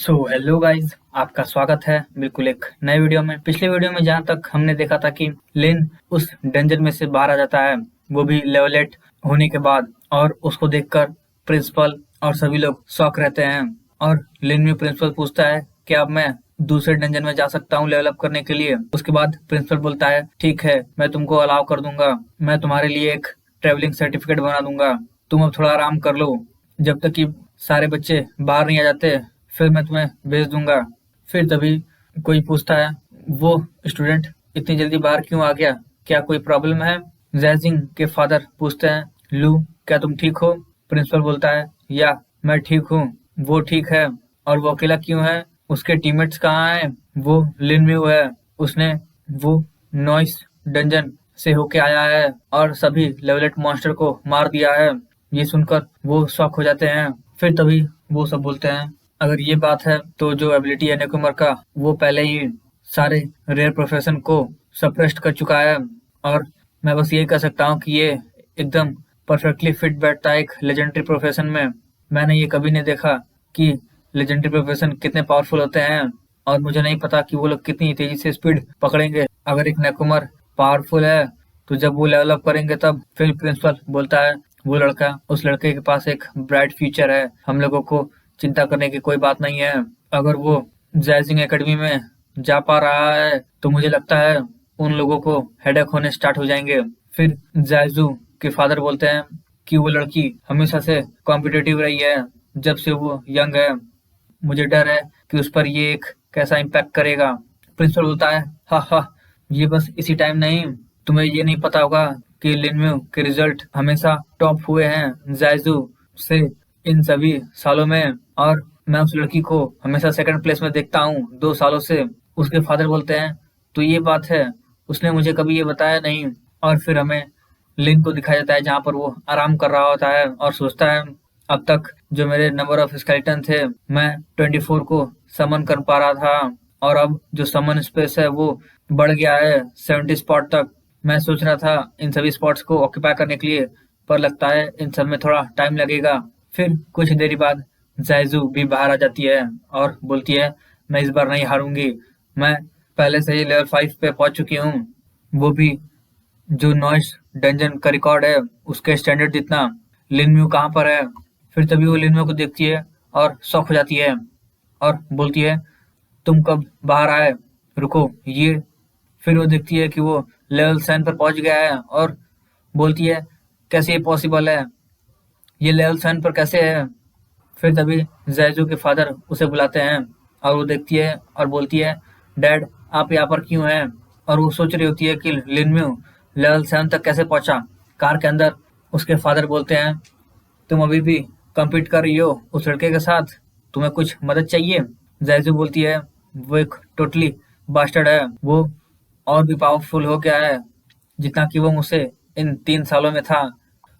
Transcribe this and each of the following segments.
Hello guys, आपका स्वागत है बिल्कुल एक नए वीडियो में। पिछले वीडियो में जहाँ तक हमने देखा था कि लिन उस डेंजर में से बाहर आ जाता है, वो भी लेवल 8 होने के बाद, और उसको देखकर प्रिंसिपल और सभी लोग शॉक रहते हैं। और लिन में प्रिंसिपल पूछता है कि अब मैं दूसरे डेंजर में जा सकता हूँ लेवल अप करने के लिए। उसके बाद प्रिंसिपल बोलता है, ठीक है, मैं तुमको अलाउ कर दूंगा, मैं तुम्हारे लिए एक ट्रेवलिंग सर्टिफिकेट बना दूंगा, तुम अब थोड़ा आराम कर लो, जब तक कि सारे बच्चे बाहर नहीं आ जाते, फिर मैं तुम्हें भेज दूंगा। फिर तभी कोई पूछता है, वो स्टूडेंट इतनी जल्दी बाहर क्यों आ गया, क्या कोई प्रॉब्लम है? जैजिंग के फादर पूछते हैं, लू क्या तुम ठीक हो? प्रिंसिपल बोलता है, या मैं ठीक हूँ, वो ठीक है, और वो अकेला क्यों है? उसके टीममेट्स कहाँ हैं? वो लिन म्यू है, उसने वो नॉइस डंजन से होके आया है और सभी लेवल 8 मॉन्स्टर को मार दिया है। ये सुनकर वो शॉक हो जाते हैं। फिर तभी वो सब बोलते हैं, अगर ये बात है तो जो एबिलिटी है नेकुमर का, वो पहले ही सारे रेयर प्रोफेशन को सप्रेस्ड कर चुका है, और मैं बस यही कह सकता हूँ कि ये एकदम परफेक्टली फिट बैठता है एक लेजेंडरी प्रोफेशन में। मैंने ये कभी नहीं देखा कि लेजेंडरी प्रोफेशन कितने पावरफुल होते हैं, और मुझे नहीं पता कि वो लोग कितनी तेजी से स्पीड पकड़ेंगे। अगर एक नेकुमर पावरफुल है तो जब वो लेवल अप करेंगे तब। फिर प्रिंसिपल बोलता है, वो लड़का, उस लड़के के पास एक ब्राइट फ्यूचर है, हम लोगों को चिंता करने की कोई बात नहीं है। अगर वो जैजिंग एकेडमी में जा पा रहा है तो मुझे लगता है उन लोगों को हेडेक होने स्टार्ट हो जाएंगे। फिर जैजू के फादर बोलते हैं कि वो लड़की हमेशा से कॉम्पिटिटिव रही है जब से वो यंग है, मुझे डर है कि उस पर ये एक कैसा इम्पैक्ट करेगा। प्रिंसिपल बोलता है, हा हा, ये बस इसी टाइम नहीं, तुम्हें ये नहीं पता होगा कि लिनम्यू के रिजल्ट हमेशा टॉप हुए हैं जैजू से इन सभी सालों में, और मैं उस लड़की को हमेशा सेकंड प्लेस में देखता हूँ 2 सालों से। उसके फादर बोलते हैं, तो ये बात है, उसने मुझे कभी ये बताया नहीं। और फिर हमें लिन को दिखाया जाता है जहाँ पर वो आराम कर रहा होता है और सोचता है, अब तक जो मेरे नंबर ऑफ स्केलेटन थे, मैं 24 को समन कर पा रहा था, और अब जो समन स्पेस है वो बढ़ गया है 70 स्पॉट तक। मैं सोच रहा था इन सभी स्पॉट्स को ऑक्यूपाई करने के लिए, पर लगता है इन सब में थोड़ा टाइम लगेगा। फिर कुछ देरी बाद जैजू भी बाहर आ जाती है और बोलती है, मैं इस बार नहीं हारूंगी, मैं पहले से ही लेवल 5 पे पहुंच चुकी हूँ, वो भी जो नॉइस डंजन का रिकॉर्ड है उसके स्टैंडर्ड जितना। लिनम्यू कहाँ पर है? फिर तभी वो लिनम्यू को देखती है और शॉक हो जाती है और बोलती है, तुम कब बाहर आए, रुको ये। फिर वो देखती है कि वो लेवल 7 पर पहुंच गया है और बोलती है, कैसे ये पॉसिबल है, ये लेवल 7 पर कैसे है? फिर तभी जैजू के फादर उसे बुलाते हैं और वो देखती है और बोलती है, डैड आप यहाँ पर क्यों हैं? और वो सोच रही होती है कि लिनम्यू लेवल 7 तक कैसे पहुंचा कार के अंदर। उसके फादर बोलते हैं, तुम अभी भी कम्पीट कर रही हो उस लड़के के साथ, तुम्हें कुछ मदद चाहिए? जैजू बोलती है, वो एक टोटली बास्टर्ड है, वो और भी पावरफुल हो गया है जितना कि वो मुझसे इन 3 सालों में था।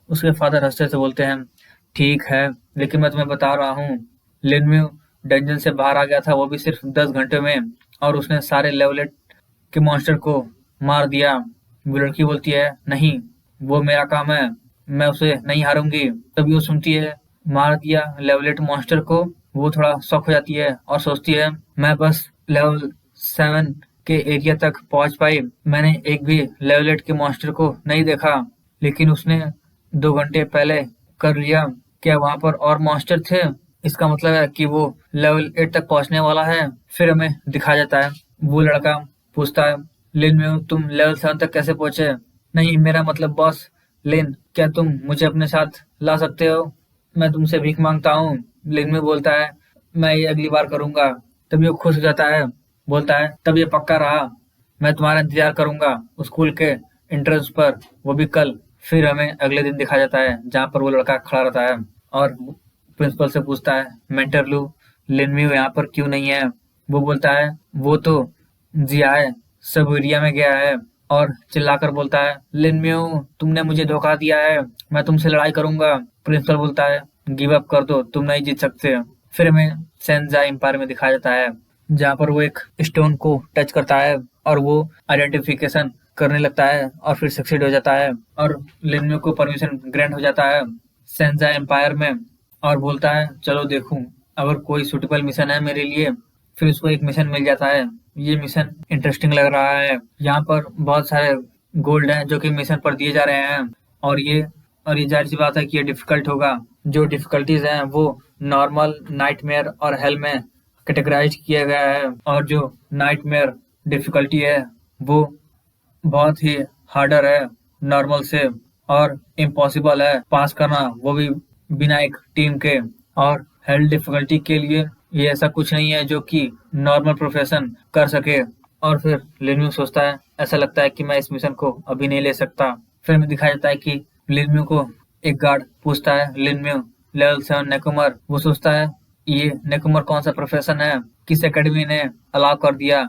उसके फादर हंसते से बोलते हैं, ठीक है, लेकिन मैं तुम्हें बता रहा हूँ, लिनम्यू डंजन से बाहर आ गया था वो भी सिर्फ 10 घंटे में, और उसने सारे लेवल 8 के मॉन्स्टर को मार दिया। वो लड़की बोलती है, नहीं, वो मेरा काम है, मैं उसे नहीं हारूंगी। तभी वो सुनती है, मार दिया लेवल 8 मॉन्स्टर को। वो थोड़ा शॉक हो जाती है और सोचती है, मैं बस लेवल 7 के एरिया तक पहुंच पाई, मैंने एक भी लेवल 8 के मॉन्स्टर को नहीं देखा, लेकिन उसने 2 घंटे पहले कर लिया। क्या वहां पर और मॉन्स्टर थे? इसका मतलब है कि वो लेवल 8 तक पहुंचने वाला है। फिर हमें दिखाया जाता है, वो लड़का पूछता है, लिन में तुम लेवल 7 तक कैसे पहुंचे? नहीं, मेरा मतलब बॉस, लिन क्या तुम मुझे अपने साथ ला सकते हो? मैं तुमसे भीख मांगता हूँ। लिन में बोलता है, मैं ये अगली बार करूंगा। तभी वो खुश हो जाता है, बोलता है, तब ये पक्का रहा, मैं तुम्हारा इंतजार करूंगा स्कूल के एंट्रेंस पर, वो भी कल। फिर हमें अगले दिन दिखाया जाता है जहाँ पर वो लड़का खड़ा रहता है और प्रिंसिपल से पूछता है, मेंटर लू, लिनम्यू यहाँ पर क्यों नहीं है? वो बोलता है, वो तो जियाए सबेरिया में गया है, और चिल्लाकर बोलता है, लिनम्यू तुमने मुझे धोखा दिया है, मैं तुमसे लड़ाई करूंगा। प्रिंसिपल बोलता है, गिव अप कर दो, तुम नहीं जीत सकते। फिर हमें सेंजा एम्पायर में दिखाया जाता है जहाँ पर वो एक स्टोन को टच करता है और वो आइडेंटिफिकेशन करने लगता है और फिर सक्सीड हो जाता है, और लिनम्यू को परमिशन ग्रांट हो जाता है सेंजा एम्पायर में, और बोलता है, चलो देखूं अगर कोई सुटेबल मिशन है मेरे लिए, फिर उसको एक मिशन मिल जाता है। ये मिशन इंटरेस्टिंग लग रहा है। यहाँ पर बहुत सारे गोल्ड हैं जो कि मिशन पर दिए जा रहे हैं, और ये जाहिर सी बात है कि ये डिफिकल्ट होगा। जो डिफिकल्टीज हैं वो नॉर्मल, नाइटमेयर और हेल में कैटेगराइज किया गया है, और जो नाइटमेयर डिफिकल्टी है वो बहुत ही हार्डर है नॉर्मल से, और इम्पॉसिबल है पास करना, वो भी बिना एक टीम के। और हेल डिफिकल्टी के लिए ये ऐसा कुछ नहीं है जो कि नॉर्मल प्रोफेशन कर सके। और फिर लिनम्यू सोचता है, ऐसा लगता है कि मैं इस मिशन को अभी नहीं ले सकता। फिर में दिखाया जाता है कि लिनम्यू को एक गार्ड पूछता है, लिनम्यू लेवल 7 नेकुमर। वो सोचता है ये नेकुमर कौन सा प्रोफेशन है, किस एकेडमी ने अलाउ कर दिया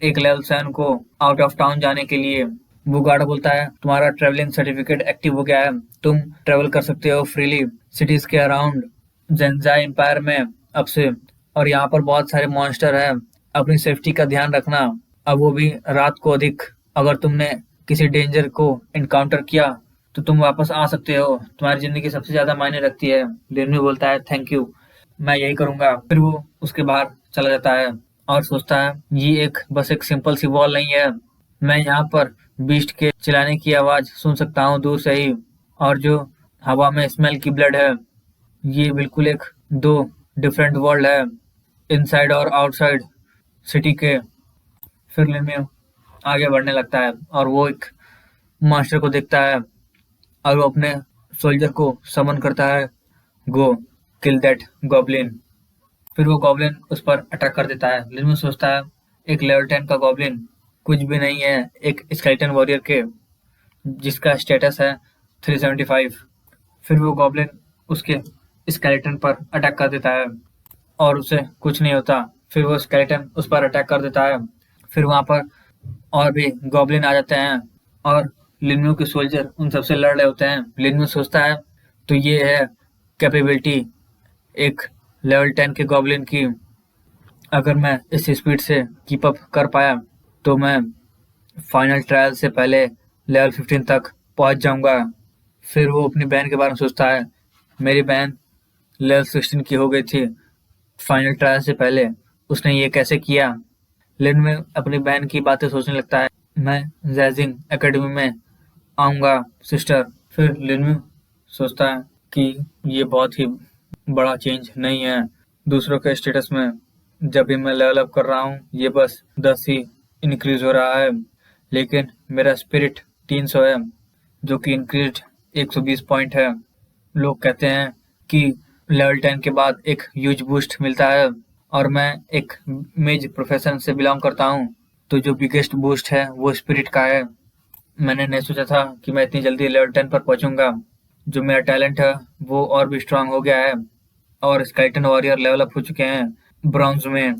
एक लेवल 7 को आउट ऑफ टाउन जाने के लिए। वो गार्ड बोलता है तुम्हारा ट्रेवलिंग सर्टिफिकेट एक्टिव हो गया है, तुम ट्रेवल कर सकते हो फ्रीली सिटीज के अराउंड जेंजाई एम्पायर में अब से। और यहाँ पर बहुत सारे मॉन्स्टर हैं, अपनी सेफ्टी का ध्यान रखना। अब वो भी रात को अधिक। अगर तुमने किसी डेंजर को इनकाउंटर किया तो तुम वापस आ सकते हो, तुम्हारी जिंदगी सबसे ज्यादा मायने रखती है। लिनम्यू बोलता है थैंक यू, मैं यही करूंगा। फिर वो उसके बाहर चला जाता है और सोचता है ये बस एक सिंपल सी वॉल नहीं है, मैं यहाँ पर बीस्ट के चिल्लाने की आवाज सुन सकता हूँ दूर से ही, और जो हवा में स्मेल की ब्लड है, ये बिल्कुल एक दो डिफरेंट वर्ल्ड है, इनसाइड और आउटसाइड सिटी के। फिर लिनम्यू आगे बढ़ने लगता है और वो एक मास्टर को देखता है, और वो अपने सोल्जर को समन करता है, गो किल दैट गॉब्लिन। फिर वो गॉब्लिन उस पर अटैक कर देता है। लिनम्यू सोचता है एक लेवल 10 का गॉब्लिन कुछ भी नहीं है एक स्केलेटन वॉरियर के, जिसका स्टेटस है 375। फिर वो गॉब्लिन उसके स्केलेटन पर अटैक कर देता है और उसे कुछ नहीं होता। फिर वो स्केलेटन उस पर अटैक कर देता है। फिर वहां पर और भी गॉब्लिन आ जाते हैं और लिनम्यू के सोल्जर उन सबसे लड़ रहे होते हैं। लिनम्यू सोचता है तो ये है कैपेबिलिटी एक लेवल 10 के गॉब्लिन की। अगर मैं इस स्पीड से कीप अप कर पाया तो मैं फाइनल ट्रायल से पहले लेवल 15 तक पहुंच जाऊंगा। फिर वो अपनी बहन के बारे में सोचता है, मेरी बहन लेवल 16 की हो गई थी फाइनल ट्रायल से पहले, उसने ये कैसे किया। लिन में अपनी बहन की बातें सोचने लगता है, मैं जैजिंग एकेडमी में आऊँगा सिस्टर। फिर लिन सोचता है कि ये बहुत ही बड़ा चेंज नहीं है दूसरों के स्टेटस में। जब भी मैं लेवल अप कर रहा हूँ ये बस 10 ही इंक्रीज हो रहा है, लेकिन मेरा स्पिरिट 300 है जो कि इंक्रीज 120 पॉइंट है। लोग कहते हैं कि लेवल 10 के बाद एक ह्यूज बूस्ट मिलता है, और मैं एक मेज प्रोफेशन से बिलोंग करता हूँ, तो जो बिगेस्ट बूस्ट है वो स्पिरिट का है। मैंने नहीं सोचा था कि मैं इतनी जल्दी लेवल 10 पर पहुंचूंगा। जो मेरा टैलेंट है वो और भी स्ट्रांग हो गया है, और स्केलेटन वॉरियर लेवल अप हो चुके हैं ब्रॉन्ज में।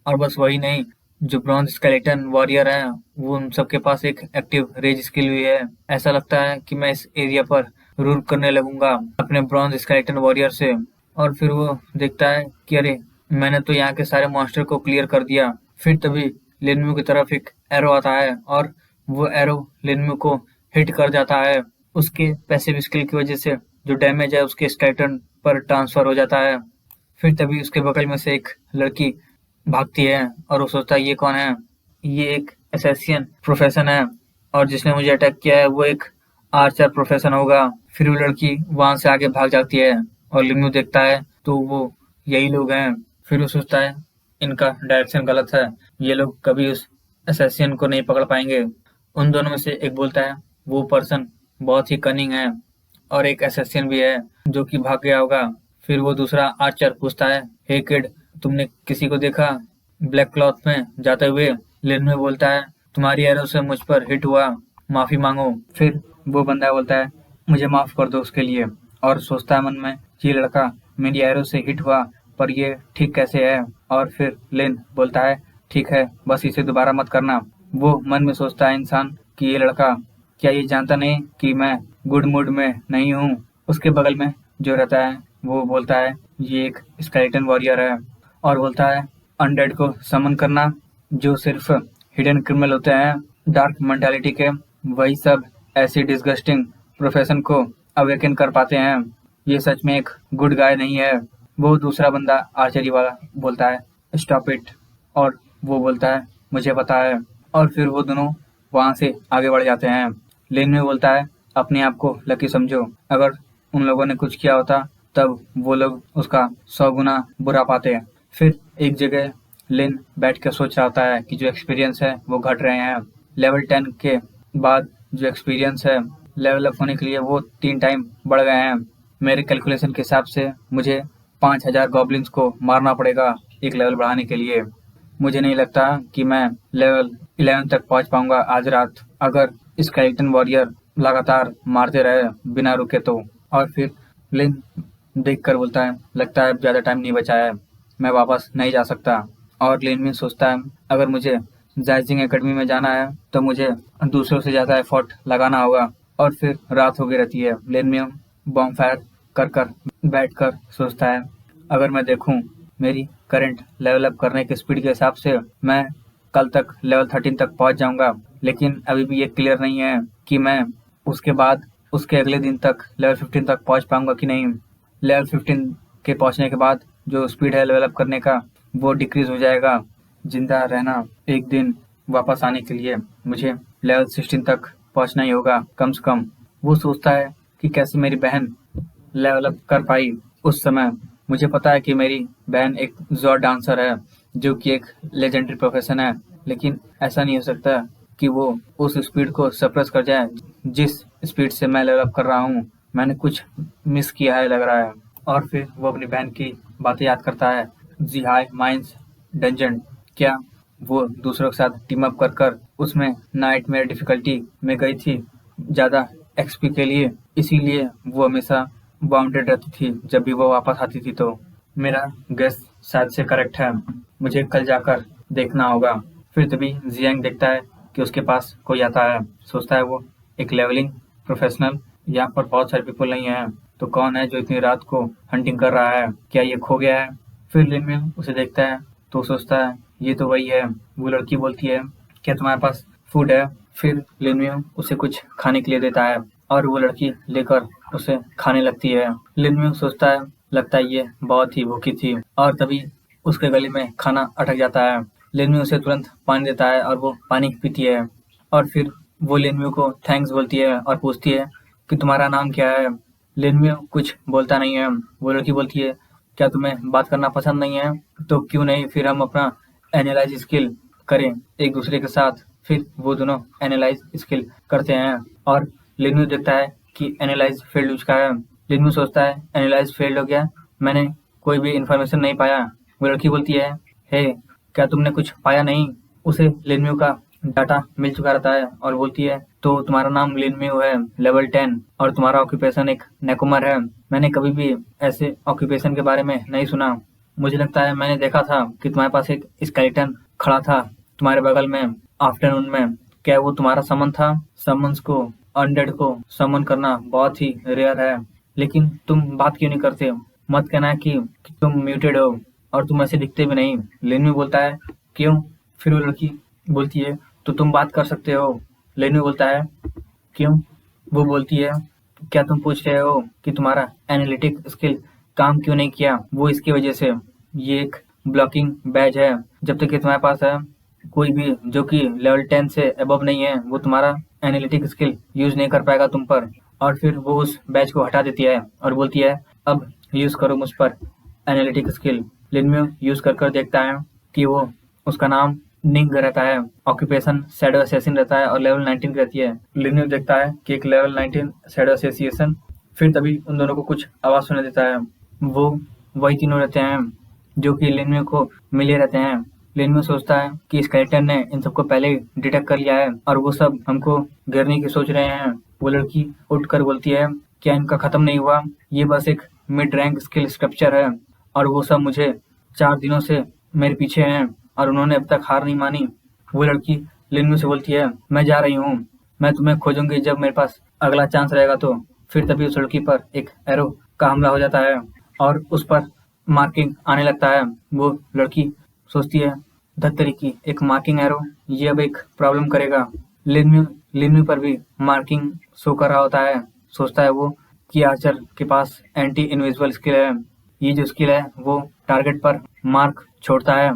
और बस वही नहीं, जो ब्रॉन्ज स्केलेटन वॉरियर हैं वो उन सबके पास एक एक्टिव रेज स्किल भी है। ऐसा लगता है कि मैं इस एरिया पर रूल करने लगूंगा अपने ब्रॉन्ज स्केलेटन वॉरियर से। और फिर वो देखता है कि अरे मैंने तो यहाँ के सारे मॉन्स्टर को क्लियर कर दिया। फिर तभी लिनम्यू की तरफ एक एरो आता है और वो एरो लिनम्यू को हिट कर जाता है। उसके पैसिव स्किल की वजह से जो डैमेज है उसके स्केलेटन पर ट्रांसफर हो जाता है। फिर तभी उसके बगल में से एक लड़की भागती है और वो सोचता है ये कौन है, ये एक असैसिन प्रोफेशन है, और जिसने मुझे अटैक किया है वो एक आर्चर प्रोफेशन होगा। फिर वो लड़की वहां से आगे भाग जाती है और लिनम्यू देखता है तो वो यही लोग हैं। फिर वो सोचता है इनका डायरेक्शन गलत है, ये लोग कभी उस असैसिन को नहीं पकड़ पाएंगे। उन दोनों में से एक बोलता है वो पर्सन बहुत ही कनिंग है और एक असैसिन भी है जो कि भाग गया होगा। फिर वो दूसरा आर्चर पूछता है, हे किड, तुमने किसी को देखा ब्लैक क्लॉथ में जाते हुए? लिनम्यू बोलता है तुम्हारी एरो से मुझ पर हिट हुआ, माफी मांगो। फिर वो बंदा बोलता है मुझे माफ कर दो उसके लिए, और सोचता है मन में ये लड़का मेरी एरो से हिट हुआ पर ये ठीक कैसे है। और फिर लिन बोलता है ठीक है, बस इसे दोबारा मत करना। वो मन में सोचता है इंसान कि ये लड़का क्या ये जानता नहीं कि मैं गुड मूड में नहीं हूँ। उसके बगल में जो रहता है वो बोलता है ये एक स्केलेटन वॉरियर है, और बोलता है अनडेड को समन करना जो सिर्फ हिडन क्रिमिनल होते हैं डार्क मेंटालिटी के, वही सब ऐसी डिस्गस्टिंग प्रोफेशन को अवेकन कर पाते हैं। ये सच में एक गुड गाय नहीं है। वो दूसरा बंदा आर्चरी वाला बोलता है स्टॉप इट, और वो बोलता है मुझे पता है, और फिर वो दोनों वहाँ से आगे बढ़ जाते हैं। लिन में बोलता है अपने आप को लकी समझो, अगर उन लोगों ने कुछ किया होता तब वो लोग उसका 100 गुना बुरा पाते। फिर एक जगह लिन बैठ कर सोच रहा होता है कि जो एक्सपीरियंस है वो घट रहे हैं। लेवल 10 के बाद जो एक्सपीरियंस है लेवल अप होने के लिए वो 3 टाइम बढ़ गए हैं। मेरे कैलकुलेशन के हिसाब से मुझे 5000 गॉब्लिन्स को मारना पड़ेगा एक लेवल बढ़ाने के लिए। मुझे नहीं लगता कि मैं लेवल 11 तक पहुंच पाऊंगा आज रात, अगर स्केलेटन वॉरियर लगातार मारते रहे बिना रुके तो। और फिर लिन देख कर बोलता है लगता है ज़्यादा टाइम नहीं बचा है, मैं वापस नहीं जा सकता। और लिन में सोचता है अगर मुझे जाइजिंग एकेडमी में जाना है तो मुझे दूसरों से ज़्यादा एफर्ट लगाना होगा। और फिर रात हो गई रहती है। लिन में बॉम्ब फायर कर कर बैठ कर सोचता है अगर मैं देखूं मेरी करंट लेवल अप करने के स्पीड के हिसाब से मैं कल तक लेवल 13 तक पहुंच जाऊंगा, लेकिन अभी भी ये क्लियर नहीं है कि मैं उसके बाद उसके अगले दिन तक लेवल 15 तक पहुंच पाऊंगा कि नहीं। लेवल 15 के पहुंचने के बाद जो स्पीड है लेवल अप करने का वो डिक्रीज हो जाएगा। जिंदा रहना एक दिन वापस आने के लिए मुझे लेवल 16 तक पहुंचना ही होगा कम से कम। वो सोचता है कि कैसे मेरी बहन लेवल अप कर पाई उस समय। मुझे पता है कि मेरी बहन एक जोर डांसर है जो कि एक लेजेंडरी प्रोफेशन है, लेकिन ऐसा नहीं हो सकता कि वो उस स्पीड को सप्रेस कर जाए जिस स्पीड से मैं लेवल अप कर रहा हूँ। मैंने कुछ मिस किया है लग रहा है। और फिर वो अपनी बहन की बातें याद करता है। जी हाई माइंस डंजन, क्या वो दूसरों के साथ टीम अप कर कर उसमें नाइटमेयर डिफिकल्टी में गई थी ज़्यादा एक्सपी के लिए, इसीलिए वो हमेशा बाउंडेड रहती थी जब भी वो वापस आती थी। तो मेरा गेस शायद से करेक्ट है, मुझे कल जाकर देखना होगा। फिर तभी जियांग देखता है कि उसके पास कोई आता है। सोचता है वो एक लेवलिंग प्रोफेशनल, यहाँ पर बहुत सारे पीपल नहीं हैं, तो कौन है जो इतनी रात को हंटिंग कर रहा है, क्या ये खो गया है। फिर लिन में उसे देखता है तो सोचता है ये तो वही है। वो लड़की बोलती है क्या तुम्हारे पास फूड है। फिर लिन में उसे कुछ खाने के लिए देता है और वो लड़की लेकर उसे खाने लगती है। लिन में सोचता है लगता है ये बहुत ही भूखी थी, और तभी उसके गले में खाना अटक जाता है। लिन में उसे तुरंत पानी देता है और वो पानी पीती है। और फिर वो लिन में को थैंक्स बोलती है और पूछती है कि तुम्हारा नाम क्या है। लिन में कुछ बोलता नहीं है। वो लड़की बोलती है क्या तुम्हें बात करना पसंद नहीं है, तो क्यों नहीं फिर हम अपना एनालाइज स्किल करें एक दूसरे के साथ। फिर वो दोनों एनालाइज स्किल करते हैं और लिनू देखता है कि एनालाइज फेल्ड हो चुका है। लिनू सोचता है एनालाइज फेल्ड हो गया, मैंने कोई भी इन्फॉर्मेशन नहीं पाया। वो लड़की बोलती है हे क्या तुमने कुछ पाया नहीं। उसे लिनम्यू का डाटा मिल चुका रहता है और बोलती है तो तुम्हारा नाम लिनम्यू है, लेवल 10, और तुम्हारा ऑक्यूपेशन एक नेकुमर है। मैंने कभी भी ऐसे ऑक्यूपेशन के बारे में नहीं सुना। मुझे लगता है मैंने देखा था कि तुम्हारे पास एक स्केलेटन खड़ा था तुम्हारे बगल में आफ्टरनून में, क्या वो तुम्हारा समन था। समन्स को अनडेड को समन करना बहुत ही रेयर है, लेकिन तुम बात क्यों नहीं करते। मत कहना कि तुम म्यूटेड हो और तुम ऐसे दिखते भी नहीं। लिनम्यू बोलता है क्यों। फिर वो लड़की बोलती है तो तुम बात कर सकते हो। लिनम्यू बोलता है क्यों। वो बोलती है क्या तुम पूछ रहे हो कि तुम्हारा एनालिटिक स्किल काम क्यों नहीं किया। वो इसकी वजह से, ये एक ब्लॉकिंग बैज है। जब तक कि तुम्हारे पास है कोई भी जो कि लेवल 10 से अबव नहीं है वो तुम्हारा एनालिटिक स्किल यूज नहीं कर पाएगा तुम पर। और फिर वो उस बैच को हटा देती है और बोलती है अब यूज करो मुझ पर एनालिटिक स्किल। लिनम्यू यूज कर देखता है कि वो उसका नाम निंग रहता है, ऑक्यूपेशन शैडो असैसिन रहता है और लेवल 19 रहती है। लिनम्यू देखता है कि एक लेवल 19 शैडो एसोसिएशन। फिर तभी उन दोनों को कुछ आवाज सुनाई देता है। वो वही तीनों रहते हैं जो कि लिनम्यू को मिले रहते हैं। लिनम्यू सोचता है कि स्केलेटन ने इन सबको पहले ही डिटेक्ट कर लिया है और वो सब हमको घेरने की सोच रहे हैं। वो लड़की उठकर बोलती है क्या इनका खत्म नहीं हुआ, ये बस एक मिड रैंक स्किल स्ट्रक्चर है और वो सब मुझे 4 दिनों से मेरे पीछे हैं और उन्होंने अब तक हार नहीं मानी। वो लड़की लिनम्यू से बोलती है मैं जा रही हूँ, मैं तुम्हें खोजूंगी जब मेरे पास अगला चांस रहेगा तो। फिर तभी उस लड़की पर एक एरो का हमला हो जाता है और उस पर मार्किंग आने लगता है। वो लड़की सोचती है धत्तरी की एक मार्किंग एरो, ये अब एक प्रॉब्लम करेगा। लिनम्यू पर भी मार्किंग शो कर रहा होता है। सोचता है वो कि आर्चर के पास एंटी इनविजिबल स्किल है। ये जो स्किल है वो टारगेट पर मार्क छोड़ता है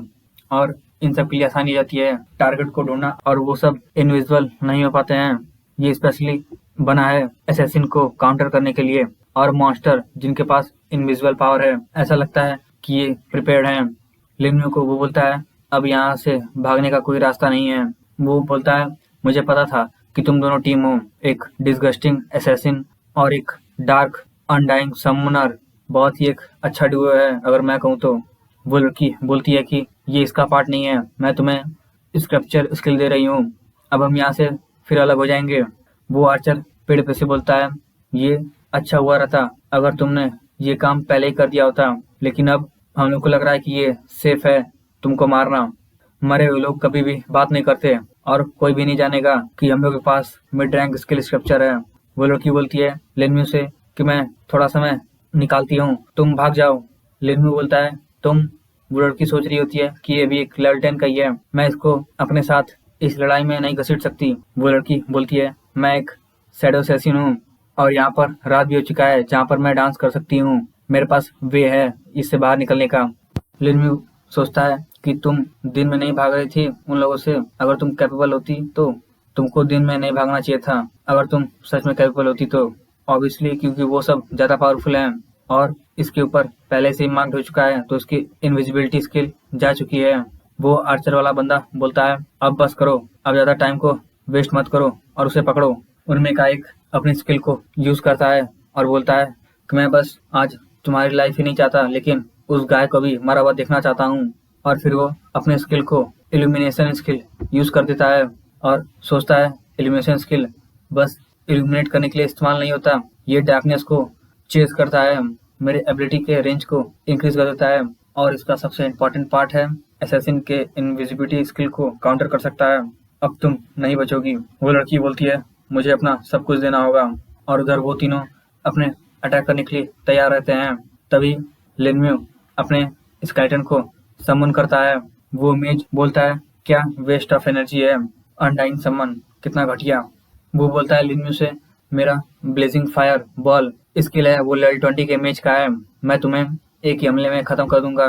और इन सब के लिए आसानी हो जाती है टारगेट को ढूंढना, और वो सब इनविजिबल नहीं हो पाते हैं। ये स्पेशली बना है असैसिन को काउंटर करने के लिए, और मॉन्स्टर जिनके पास इनविजिबल पावर है ऐसा लगता है कि ये प्रिपेयर्ड हैं। लिन म्यू को वो बोलता है अब यहाँ से भागने का कोई रास्ता नहीं है। वो बोलता है मुझे पता था कि तुम दोनों टीम हो, एक डिस्गस्टिंग असैसिन और एक डार्क अनडाइंग समनर। बहुत ही एक अच्छा डुओ है अगर मैं कहूँ तो। वो लड़की बोलती है कि ये इसका पार्ट नहीं है, मैं तुम्हें स्क्रप्चर स्किल दे रही हूँ, अब हम यहाँ से फिर अलग हो जाएंगे। वो आर्चर पेड़ पे से बोलता है ये अच्छा हुआ रहता अगर तुमने ये काम पहले ही कर दिया होता, लेकिन अब हम लोग को लग रहा है कि ये सेफ है तुमको मारना। मरे हुए लोग कभी भी बात नहीं करते और कोई भी नहीं जानेगा कि हम लोग के पास मिड रैंक स्किल स्क्रप्चर है। वो लड़की बोलती है लिनम्यू से कि मैं थोड़ा समय निकालती हूँ, तुम भाग जाओ। लिनम्यू बोलता है तुम। वो लड़की सोच रही होती है कि ये भी एक लेवल 10 का ही है, मैं इसको अपने साथ इस लड़ाई में नहीं घसीट सकती। वो लड़की बोलती है मैं एक शैडो असैसिन हूँ और यहाँ पर रात भी हो चुका है जहाँ पर मैं डांस कर सकती हूँ, मेरे पास वे है इससे बाहर निकलने का। लिनम्यू सोचता है कि तुम दिन में नहीं भाग रही थी उन लोगों से, अगर तुम कैपेबल होती तो तुमको दिन में नहीं भागना चाहिए था, अगर तुम सच में कैपेबल होती तो। ऑब्वियसली क्योंकि वो सब ज़्यादा पावरफुल हैं और इसके ऊपर पहले से ही मार्क्ड हो चुका है तो इसकी इनविजिबिलिटी स्किल जा चुकी है। वो आर्चर वाला बंदा बोलता है अब बस करो, अब ज़्यादा टाइम को वेस्ट मत करो और उसे पकड़ो। उनमें का एक अपनी स्किल को यूज़ करता है और बोलता है कि मैं बस आज तुम्हारी लाइफ ही नहीं चाहता लेकिन उस गाय को भी मरा हुआ देखना चाहता हूँ। और फिर वो अपने स्किल को इल्यूमिनेशन स्किल यूज़ कर देता है और सोचता है इल्यूमिनेशन स्किल बस इल्यूमिनेट करने के लिए इस्तेमाल नहीं होता, ये डार्कनेस को चेज करता है, मेरे एबिलिटी के रेंज को इंक्रीज कर देता है और इसका सबसे इम्पोर्टेंट पार्ट है असैसिन के इनविजिबिलिटी स्किल को काउंटर कर सकता है। अब तुम नहीं बचोगी। वो लड़की बोलती है मुझे अपना सब कुछ देना होगा, और उधर वो तीनों अपने अटैक करने के लिए तैयार रहते हैं। तभी लिनम्यू अपने स्केलेटन को समन करता है। वो मेज बोलता है क्या वेस्ट ऑफ एनर्जी है, अनडाइंग समन कितना घटिया। वो बोलता है लिनम्यू से मेरा ब्लेजिंग फायर बॉल स्किल है वो लेवल 20 के मेज का है, मैं तुम्हें एक ही हमले में खत्म कर दूंगा।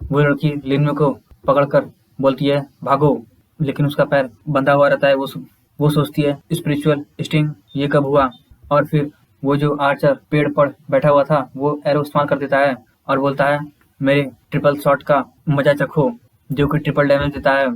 वो लड़की लिनम्यू को पकड़कर बोलती है भागो, लेकिन उसका पैर बंधा हुआ रहता है। वो सोचती है स्पिरिचुअल स्टिंग ये कब हुआ, और फिर वो जो आर्चर पेड़ पर बैठा हुआ था वो एरो इस्तेमाल कर देता है और बोलता है मेरे ट्रिपल शॉट का मजा चखो, जो कि ट्रिपल डैमेज देता है।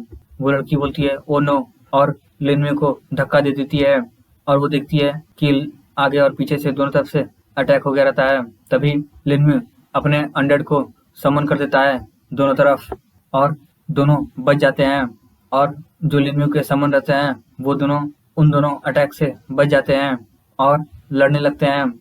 वो लड़की बोलती है ओ नो, और लिनम्यू को धक्का दे देती है और वो देखती है कि आगे और पीछे से दोनों तरफ से अटैक हो गया रहता है। तभी लिनम्यू अपने अनडेड को समन कर देता है दोनों तरफ और दोनों बच जाते हैं, और जो लिनम्यू के समन रहते हैं वो दोनों उन दोनों अटैक से बच जाते हैं और लड़ने लगते हैं,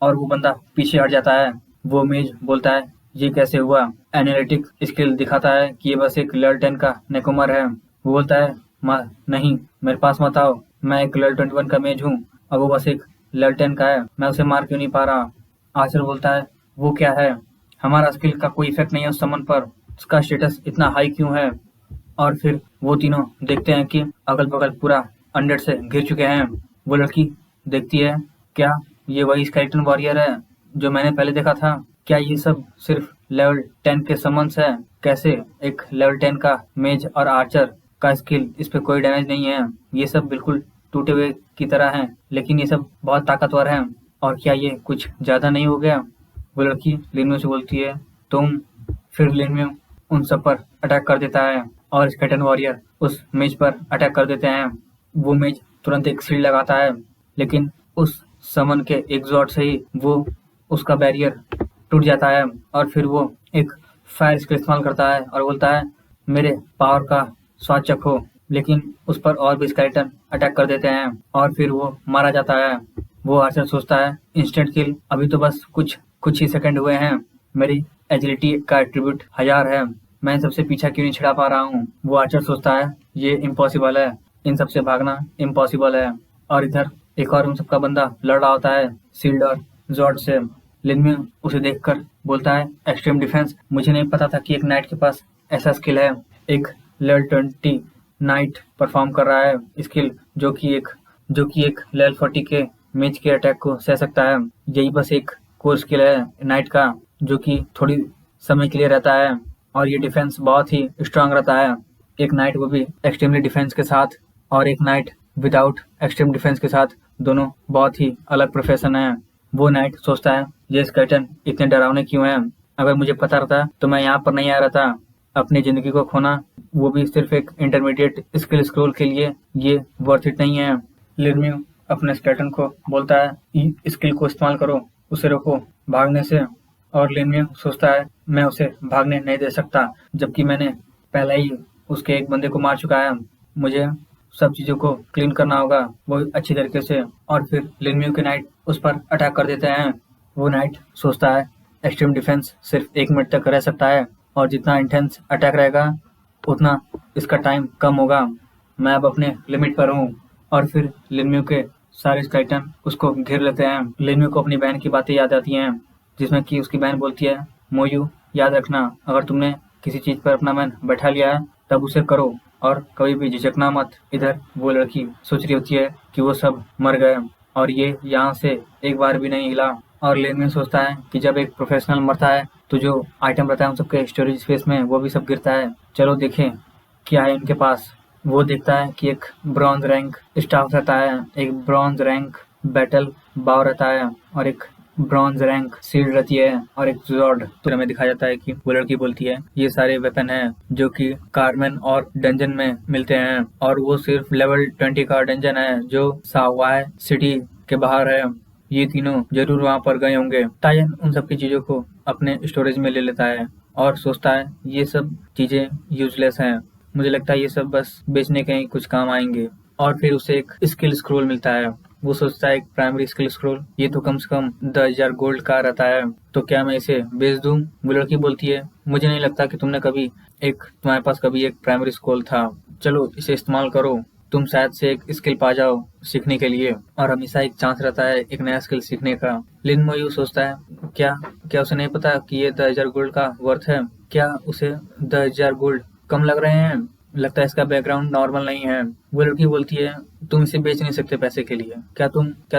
और वो बंदा पीछे हट जाता है। वो मेज बोलता है ये कैसे हुआ, एनालिटिक स्किल दिखाता है कि ये बस एक लेवल 10 का नेकोमर है। वो बोलता है नहीं मेरे पास मत आओ, मैं एक लेवल 21 का मेज हूँ और वो बस एक लेवल 10 का है, मैं उसे मार क्यों नहीं पा रहा। आर्चर बोलता है वो क्या है, हमारा स्किल का कोई इफेक्ट नहीं है उस समन पर, उसका स्टेटस इतना हाई क्यों है। और फिर वो तीनों देखते हैं कि अगल बगल पूरा अनडेड से घिर चुके हैं। वो लड़की देखती है क्या ये वही स्केलेटन वॉरियर है जो मैंने पहले देखा था, क्या ये सब सिर्फ लेवल 10 के समन्स है, कैसे एक लेवल 10 का मेज और आर्चर का स्किल इस पे कोई डैमेज नहीं है, ये सब बिल्कुल टूटे हुए की तरह हैं, लेकिन ये सब बहुत ताकतवर हैं, और क्या ये कुछ ज़्यादा नहीं हो गया। वो लड़की लिनम्यू से बोलती है तुम। फिर लिनम्यू उन सब पर अटैक कर देता है और स्केलेटन वॉरियर उस मेज पर अटैक कर देते हैं। वो मेज तुरंत एक शील्ड लगाता है, लेकिन उस समन के एग्जॉस्ट से ही वो उसका बैरियर टूट जाता है, और फिर वो एक फायर स्किल इस्तेमाल करता है और बोलता है मेरे पावर का स्वाद चखो, लेकिन उस पर और भी स्केलेटन अटैक कर देते हैं और फिर वो मारा जाता है। वो आर्चर सोचता है इंस्टेंट किल, अभी तो बस कुछ ही सेकंड हुए हैं, मेरी एजिलिटी का एट्रीब्यूट 1000 है, मैं इन सबसे पीछा क्यों नहीं छिड़ा पा रहा हूँ। वो आर्चर सोचता है ये इम्पॉसिबल है, इन सबसे भागना इम्पॉसिबल है। और इधर एक और उन सबका बंदा लड़ रहा होता है शील्ड और जॉर्ड से। लिनम्यू उसे देखकर बोलता है एक्सट्रीम डिफेंस, मुझे नहीं पता था कि एक नाइट के पास ऐसा स्किल है, एक लेवल 20 नाइट परफॉर्म कर रहा है स्किल जो कि एक लेवल 40 के मेज के अटैक को सह सकता है, यही बस एक कोर स्किल है नाइट का, जो कि थोड़ी समय के लिए रहता है और ये डिफेंस बहुत ही स्ट्रांग रहता है। एक नाइट वो भी एक्सट्रीमली डिफेंस के साथ और एक नाइट विदाउट एक्सट्रीम डिफेंस के साथ, दोनों बहुत ही अलग प्रोफेशन है। वो नाइट सोचता है ये स्केलेटन इतने डरावने क्यों हैं, अगर मुझे पता रहता तो मैं यहाँ पर नहीं आ रहा था। अपनी जिंदगी को खोना, वो भी सिर्फ एक इंटरमीडिएट स्किल स्क्रोल के लिए, ये वर्थ इट नहीं है। लिनम्यू अपने स्केलेटन को बोलता है स्किल को इस्तेमाल करो, उसे रोको भागने से। और लिनम्यू सोचता है मैं उसे भागने नहीं दे सकता, जबकि मैंने पहले ही उसके एक बंदे को मार चुका है। मुझे सब चीज़ों को क्लीन करना होगा वो अच्छी तरीके से। और फिर लिनम्यू के नाइट उस पर अटैक कर देते हैं। वो नाइट सोचता है एक्सट्रीम डिफेंस सिर्फ 1 मिनट तक रह सकता है और जितना इंटेंस अटैक रहेगा उतना इसका टाइम कम होगा। मैं अब अपने लिमिट पर हूँ। और फिर लिनम्यू के सारे स्केलेटन उसको घेर लेते हैं। लिनम्यू को अपनी बहन की बातें याद आती हैं, जिसमें कि उसकी बहन बोलती है मोयू याद रखना, अगर तुमने किसी चीज़ पर अपना मन बैठा लिया है तब उसे करो और कभी भी झिझकना मत। इधर वो लड़की सोच रही होती है कि वो सब मर गए और ये यहाँ से एक बार भी नहीं हिला। और लिनम्यू सोचता है कि जब एक प्रोफेशनल मरता है तो जो आइटम रहता है उन सबके स्टोरेज स्पेस में वो भी सब गिरता है। चलो देखें क्या है उनके पास। वो देखता है कि एक ब्रॉन्ज रैंक स्टाफ रहता है, एक ब्रॉन्ज रैंक बैटल बाव रहता है और एक ब्रॉन्ज रैंक शील्ड रहती है और एक स्वॉर्ड। तो हमें दिखाया जाता है कि वो लड़की बोलती है ये सारे वेपन हैं जो कि कार्मेन और डंजन में मिलते हैं और वो सिर्फ लेवल 20 का डंजन है जो सावाई सिटी के बाहर है। ये तीनों जरूर वहां पर गए होंगे। टायन उन सब की चीजों को अपने स्टोरेज में ले लेता है और सोचता है ये सब चीजें यूजलेस हैं, मुझे लगता है ये सब बस बेचने के ही कुछ काम आएंगे। और फिर उसे एक स्किल स्क्रोल मिलता है। वो सोचता है एक प्राइमरी स्किल स्क्रोल, ये तो कम से कम 10,000 गोल्ड का रहता है, तो क्या मैं इसे बेच दूं? वो लड़की बोलती है मुझे नहीं लगता कि तुम्हारे पास कभी एक प्राइमरी स्क्रोल था, चलो इसे इस्तेमाल करो, तुम शायद से एक स्किल पा जाओ सीखने के लिए, और हमेशा एक चांस रहता है एक नया स्किल सीखने का। लिन मोयू सोचता है क्या उसे नहीं पता कि ये 10,000 गोल्ड का वर्थ है? क्या उसे 10,000 गोल्ड कम लग रहे हैं? लगता है इसका बैकग्राउंड नॉर्मल नहीं है। वो लड़की बोलती है तुम इसे बेच नहीं सकते पैसे के लिए, क्या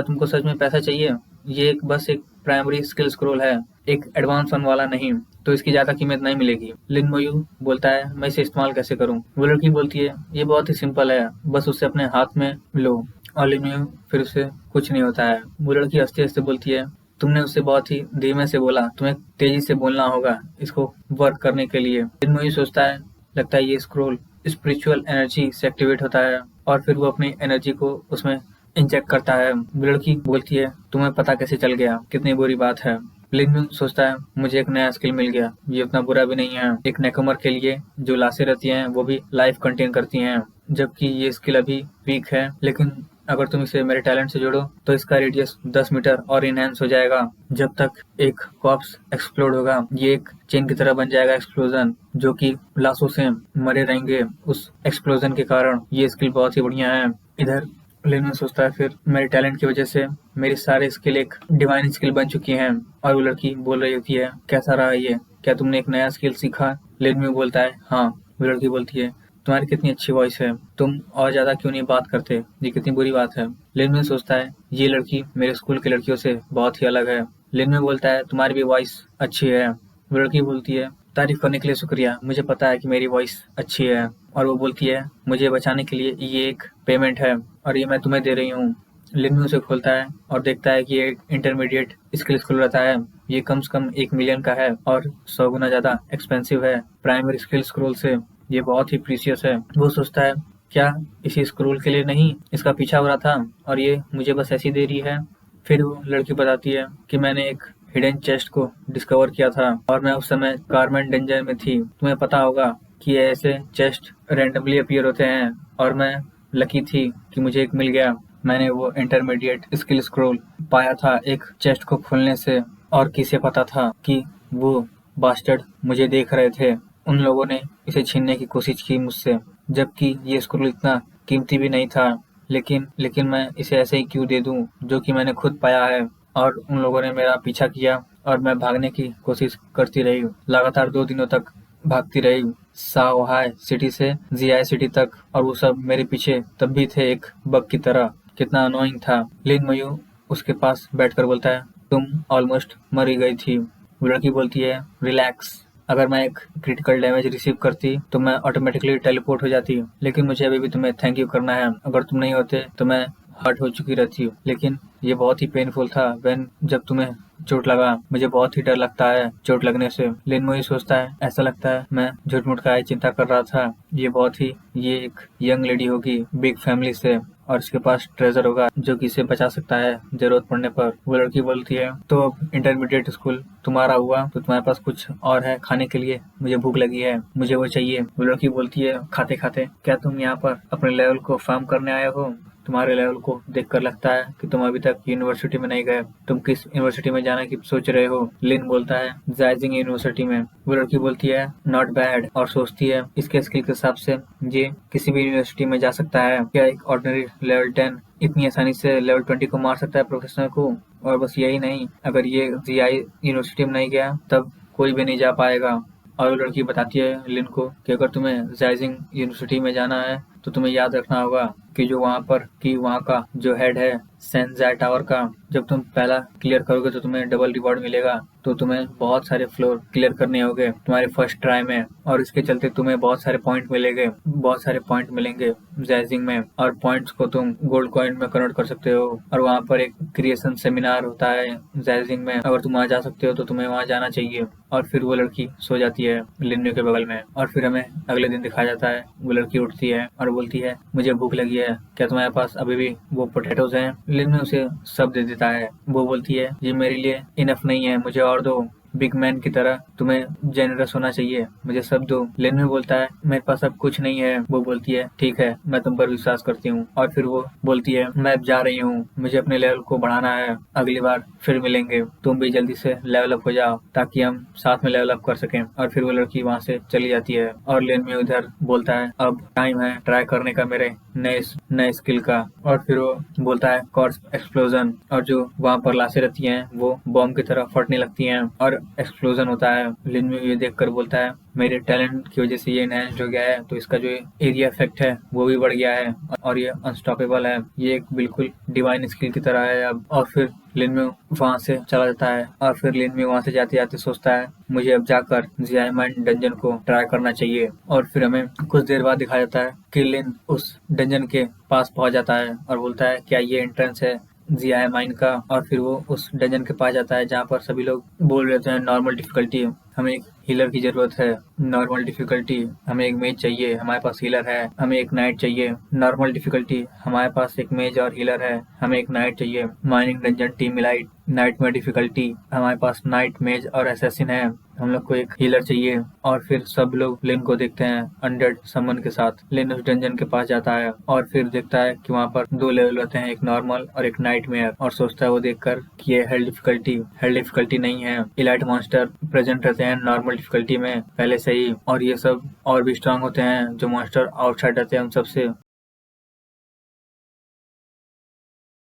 तुमको सच में पैसा चाहिए? ये बस एक प्राइमरी स्किल स्क्रोल है, एक एडवांस वन वाला नहीं, तो इसकी ज्यादा कीमत नहीं मिलेगी। लिन मोयू बोलता है मैं इसे इस्तेमाल कैसे करूं? वो लड़की बोलती है ये बहुत ही सिंपल है, बस उसे अपने हाथ में लो। और लिन मोयू फिर उसे कुछ नहीं होता है। वो लड़की हंसते हंसते बोलती है तुमने उससे बहुत ही धीमे से बोला, तुम्हें तेजी से बोलना होगा इसको वर्क करने के लिए। लिन मोयू सोचता है लगता है ये स्क्रोल स्पिरिचुअल एनर्जी से एक्टिवेट होता है और फिर वो अपनी एनर्जी को उसमें इंजेक्ट करता है। लड़की बोलती है तुम्हें पता कैसे चल गया, कितनी बुरी बात है। लिन सोचता है मुझे एक नया स्किल मिल गया, ये उतना बुरा भी नहीं है। एक नेकमर के लिए जो लाशें रहती हैं वो भी लाइफ कंटेन करती हैं, जबकि ये स्किल अभी वीक है, लेकिन अगर तुम इसे मेरे टैलेंट से जोड़ो तो इसका रेडियस 10 मीटर और इनहेंस हो जाएगा। जब तक एक कॉर्प्स एक्सप्लोड होगा ये एक चेन की तरह बन जाएगा एक्सप्लोजन, जो कि लाशों से मरे रहेंगे उस एक्सप्लोजन के कारण। ये स्किल बहुत ही बढ़िया है। इधर लिन सोचता है फिर मेरे टैलेंट की वजह से मेरी सारे स्किल एक डिवाइन स्किल बन चुकी हैं। और वो लड़की बोल रही होती है कैसा रहा ये, क्या तुमने एक नया स्किल सीखा? लिन बोलता है हाँ। वो लड़की बोलती है तुम्हारी कितनी अच्छी वॉइस है, तुम और ज्यादा क्यों नहीं बात करते, ये कितनी बुरी बात है। लिन सोचता है ये लड़की मेरे स्कूल की लड़कियों से बहुत ही अलग है। लिन बोलता है तुम्हारी भी वॉइस अच्छी है। वो लड़की बोलती है तारीफ करने के लिए शुक्रिया, मुझे पता है कि मेरी वॉइस अच्छी है। और वो बोलती है मुझे बचाने के लिए ये एक पेमेंट है और ये मैं तुम्हें दे रही हूँ। लिन उसे खोलता है और देखता है कि ये एक इंटरमीडिएट स्किल स्क्रोल रहता है, ये कम से कम 1 मिलियन का है और 100 गुना ज्यादा एक्सपेंसिव है प्राइमरी स्किल स्क्रोल से, ये बहुत ही प्रीशियस है। वो सोचता है क्या इसी स्क्रोल के लिए नहीं इसका पीछा हो रहा था और ये मुझे बस ऐसी दे रही है। फिर वो लड़की बताती है कि मैंने एक हिडन चेस्ट को डिस्कवर किया था और मैं उस समय कार्मेन डंजन में थी। तुम्हें पता होगा कि ऐसे चेस्ट रैंडमली अपीयर होते हैं और मैं लकी थी कि मुझे एक मिल गया। मैंने वो इंटरमीडिएट स्किल स्क्रोल पाया था एक चेस्ट को खोलने से, और किसे पता था कि वो बास्टर्ड मुझे देख रहे थे। उन लोगों ने इसे छीनने की कोशिश की मुझसे, जबकि ये स्क्रोल इतना कीमती भी नहीं था, लेकिन मैं इसे ऐसे ही क्यों दे दूं जो कि मैंने खुद पाया है। और उन लोगों ने मेरा पीछा किया और मैं भागने की कोशिश करती रही, लगातार 2 दिनों तक भागती रही, साओहाई सिटी से जियाई सिटी तक, और वो सब मेरे पीछे तब भी थे एक बग की तरह। कितना अनोइंग था। लिन मोयू उसके पास बैठकर बोलता है तुम ऑलमोस्ट मर ही गई थी। वो लड़की बोलती है रिलैक्स, अगर मैं एक क्रिटिकल डैमेज रिसीव करती तो मैं ऑटोमेटिकली टेलीपोर्ट हो जाती, लेकिन मुझे अभी भी तुम्हें थैंक यू करना है, अगर तुम नहीं होते तो मैं हर्ट हो चुकी रहती हूँ। लेकिन ये बहुत ही पेनफुल था व्हेन जब तुम्हें चोट लगा, मुझे बहुत ही डर लगता है चोट लगने से। लिन मोई सोचता है ऐसा लगता है मैं झूठ मूठ का चिंता कर रहा था, ये एक यंग लेडी होगी बिग फैमिली से और इसके पास ट्रेजर होगा जो कि इसे बचा सकता है जरूरत पड़ने पर। वो लड़की बोलती है तो अब इंटरमीडिएट स्कूल तुम्हारा हुआ तो तुम्हारे पास कुछ और है खाने के लिए, मुझे भूख लगी है, मुझे वो चाहिए। वो लड़की बोलती है खाते खाते, क्या तुम यहाँ पर अपने लेवल को फार्म करने आए हो? तुम्हारे लेवल को देखकर लगता है कि तुम अभी तक यूनिवर्सिटी में नहीं गए, तुम किस यूनिवर्सिटी में जाने की सोच रहे हो? लिन बोलता है जाइजिंग यूनिवर्सिटी में। वो लड़की बोलती है नॉट बैड और सोचती है इसके स्किल के हिसाब से ये किसी भी यूनिवर्सिटी में जा सकता है। क्या एक ऑर्डिनरी लेवल 10 इतनी आसानी से लेवल 20 को मार सकता है प्रोफेशनल को? और बस यही नहीं, अगर ये जीआई यूनिवर्सिटी में नहीं गया तब कोई भी नहीं जा पाएगा। और वो लड़की बताती है लिन को कि अगर तुम्हें जाइजिंग यूनिवर्सिटी में जाना है तो तुम्हें याद रखना होगा कि वहाँ का जो हेड है सेंजाई टावर का, जब तुम पहला क्लियर करोगे तो तुम्हें डबल रिवॉर्ड मिलेगा, तो तुम्हें बहुत सारे फ्लोर क्लियर करने होंगे तुम्हारे फर्स्ट ट्राई में, और इसके चलते तुम्हें बहुत सारे पॉइंट मिलेंगे जाइजिंग में, और पॉइंट्स को तुम गोल्ड कॉइन में कन्वर्ट कर सकते हो। और वहाँ पर एक क्रिएशन सेमिनार होता है जाइजिंग में, अगर तुम वहाँ जा सकते हो तो तुम्हें वहाँ जाना चाहिए। और फिर वो लड़की सो जाती है लिन्यू के बगल में। और फिर हमें अगले दिन दिखाया जाता है वो लड़की उठती है और बोलती है मुझे भूख लगी है, क्या तुम्हारे पास अभी भी वो पोटैटोज हैं? लिन्यू उसे सब दे देता है। वो बोलती है ये मेरे लिए इनफ नहीं है, मुझे और दो, बिग मैन की तरह तुम्हें जेनरस होना चाहिए, मुझे सब दो। लिन्यू बोलता है मेरे पास अब कुछ नहीं है। वो बोलती है ठीक है, मैं तुम पर विश्वास करती हूँ। और फिर वो बोलती है मैं अब जा रही हूँ, मुझे अपने लेवल को बढ़ाना है, अगली बार फिर मिलेंगे, तुम भी जल्दी से लेवल अप हो जाओ ताकि हम साथ में लेवल अप कर सकें। और फिर वो लड़की वहाँ से चली जाती है और लिन्यू इधर बोलता है अब टाइम है ट्राई करने का मेरे नए स्किल का। और फिर वो बोलता है कॉर्स एक्सप्लोजन, और जो वहाँ पर लाशें रहती हैं वो बॉम्ब की तरह फटने लगती हैं और एक्सप्लोजन होता है। लिन्यू ये देखकर बोलता है मेरे टैलेंट की वजह से ये एनहांस्ड हो गया है, तो इसका जो एरिया इफेक्ट है वो भी बढ़ गया है और ये अनस्टॉपेबल है, ये एक बिल्कुल डिवाइन स्किल की तरह है अब। और फिर लिन्यू वहाँ से चला जाता है और फिर लिन्यू वहाँ से जाते जाते सोचता है मुझे अब जाकर ज़ियामाइन डंजन को ट्राई करना चाहिए। और फिर हमें कुछ देर बाद दिखाया जाता है कि लिन उस डंजन के पास पहुँच जाता है और बोलता है क्या ये एंट्रेंस है ज़ियामाइन का? और फिर वो उस डंजन के पास जाता है जहाँ पर सभी लोग बोल रहे हैं नॉर्मल डिफिकल्टी, हमें एक हीलर की जरूरत है, नॉर्मल डिफिकल्टी, हमें एक मेज चाहिए, हमारे पास हीलर है, हमें एक नाइट चाहिए, नॉर्मल डिफिकल्टी, हमारे पास एक मेज और हीलर है, हमें एक नाइट चाहिए, माइनिंग डंजन टीम मिलाइट, नाइट में डिफिकल्टी, हमारे पास नाइट, मेज और एसेसिन है, हम लोग को एक हीलर चाहिए। और फिर सब लोग लिन को देखते हैं अनडेड समन के साथ। लिन उस डंजन के पास जाता है और फिर देखता है कि वहाँ पर दो लेवल होते हैं, एक नॉर्मल और एक नाइटमेयर, और सोचता है वो देखकर कि ये हेल डिफिकल्टी नहीं है, इलाइट मॉन्स्टर प्रेजेंट रहते हैं नॉर्मल डिफिकल्टी में पहले से ही, और ये सब और भी स्ट्रांग होते हैं जो मॉन्स्टर आउटसाइड रहते हैं उन सबसे।